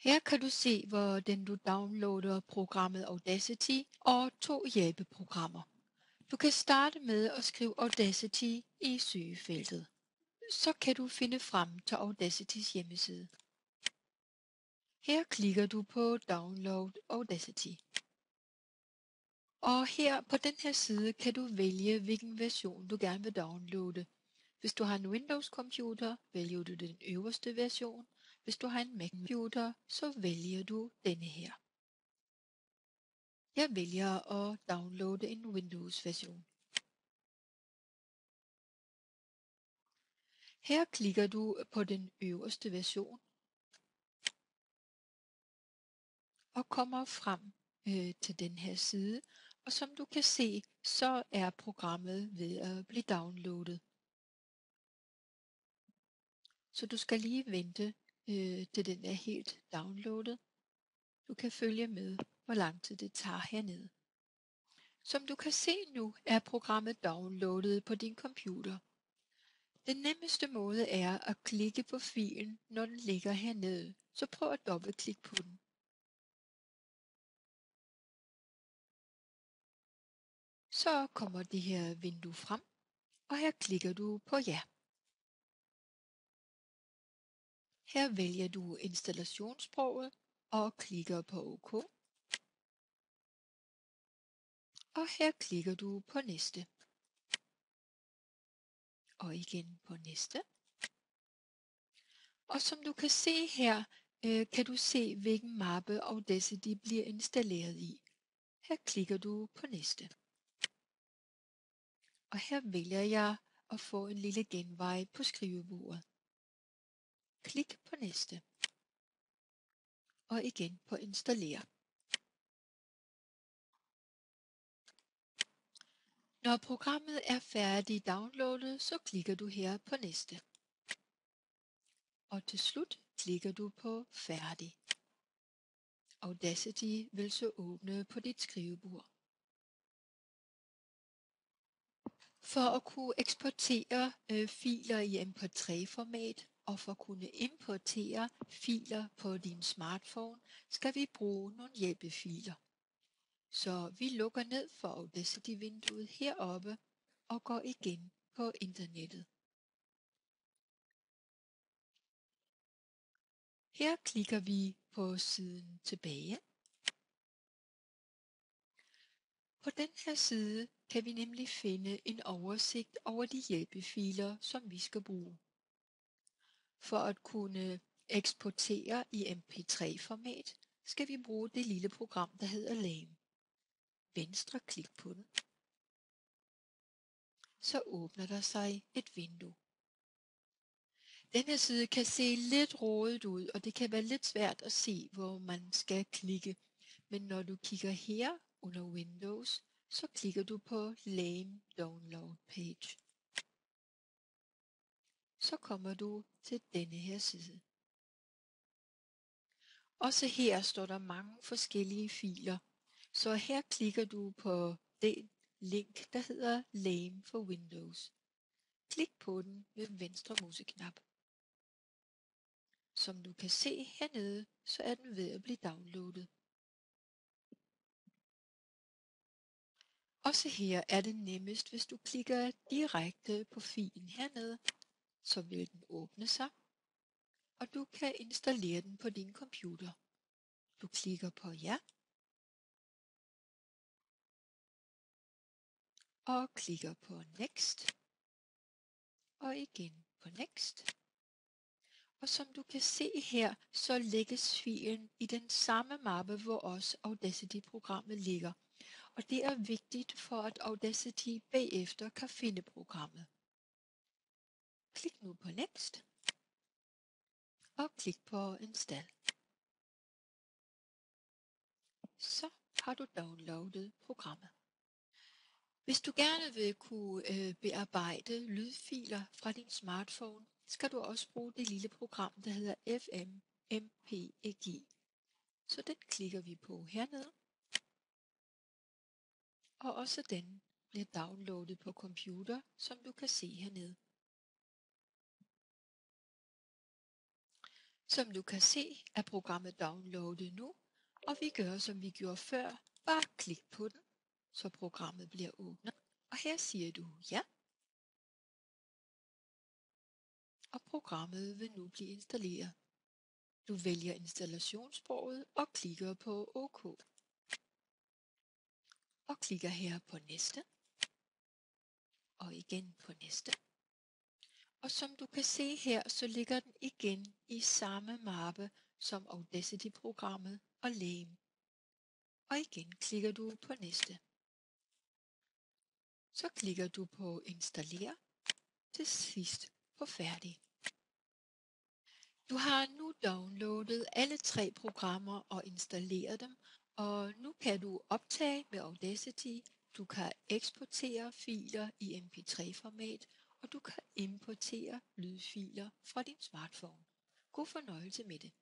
Her kan du se, hvordan du downloader programmet Audacity og 2 hjælpeprogrammer. Du kan starte med at skrive Audacity i søgefeltet. Så kan du finde frem til Audacitys hjemmeside. Her klikker du på Download Audacity. Og her på den her side kan du vælge, hvilken version du gerne vil downloade. Hvis du har en Windows-computer, vælger du den øverste version. Hvis du har en Mac-computer, så vælger du denne her. Jeg vælger at downloade en Windows-version. Her klikker du på den øverste version og kommer frem til den her side. Og som du kan se, så er programmet ved at blive downloadet. Så du skal lige vente til den er helt downloadet. Du kan følge med, hvor lang tid det tager hernede. Som du kan se nu, er programmet downloadet på din computer. Den nemmeste måde er at klikke på filen, når den ligger hernede. Så prøv at dobbeltklikke på den. Så kommer det her vindue frem, og her klikker du på ja. Her vælger du installationssproget og klikker på OK. Og her klikker du på næste. Og igen på næste. Og som du kan se her, kan du se, hvilken mappe Audacity bliver installeret i. Her klikker du på næste. Og her vælger jeg at få en lille genvej på skrivebordet. Klik på næste. Og igen på installere. Når programmet er færdigt downloadet, så klikker du her på næste. Og til slut klikker du på færdig. Audacity vil så åbne på dit skrivebord. For at kunne eksportere filer i MP3-format og for at kunne importere filer på din smartphone, skal vi bruge nogle hjælpefiler. Så vi lukker ned for Audacity-vinduet heroppe og går igen på internettet. Her klikker vi på siden tilbage. På den her side kan vi nemlig finde en oversigt over de hjælpefiler, som vi skal bruge. For at kunne eksportere i MP3-format, skal vi bruge det lille program, der hedder Lame. Venstre klik på den. Så åbner der sig et vindue. Denne side kan se lidt rodet ud, og det kan være lidt svært at se, hvor man skal klikke. Men når du kigger her under Windows, så klikker du på Lame Download Page. Så kommer du til denne her side. Også her står der mange forskellige filer, så her klikker du på den link, der hedder Lame for Windows. Klik på den med venstre museknap. Som du kan se hernede, så er den ved at blive downloadet. Også her er det nemmest, hvis du klikker direkte på filen hernede, så vil den åbne sig, og du kan installere den på din computer. Du klikker på ja, og klikker på next, og igen på next. Og som du kan se her, så lægges filen i den samme mappe, hvor også Audacity-programmet ligger. Og det er vigtigt for, at Audacity bagefter kan finde programmet. Klik nu på next, og klik på install. Så har du downloadet programmet. Hvis du gerne vil kunne bearbejde lydfiler fra din smartphone, skal du også bruge det lille program, der hedder FMmpeg. Så den klikker vi på hernede. Og også den bliver downloadet på computer, som du kan se hernede. Som du kan se, er programmet downloadet nu, og vi gør, som vi gjorde før. Bare klik på den, så programmet bliver åbnet. Og her siger du ja. Og programmet vil nu blive installeret. Du vælger installationssproget og klikker på OK. Og klikker her på næste. Og igen på næste. Og som du kan se her, så ligger den igen i samme mappe som Audacity-programmet og Lame. Og igen klikker du på næste. Så klikker du på installer, til sidst på færdig. Du har nu downloadet alle 3 programmer og installeret dem, og nu kan du optage med Audacity, du kan eksportere filer i MP3-format, og du kan importere lydfiler fra din smartphone. God fornøjelse med det.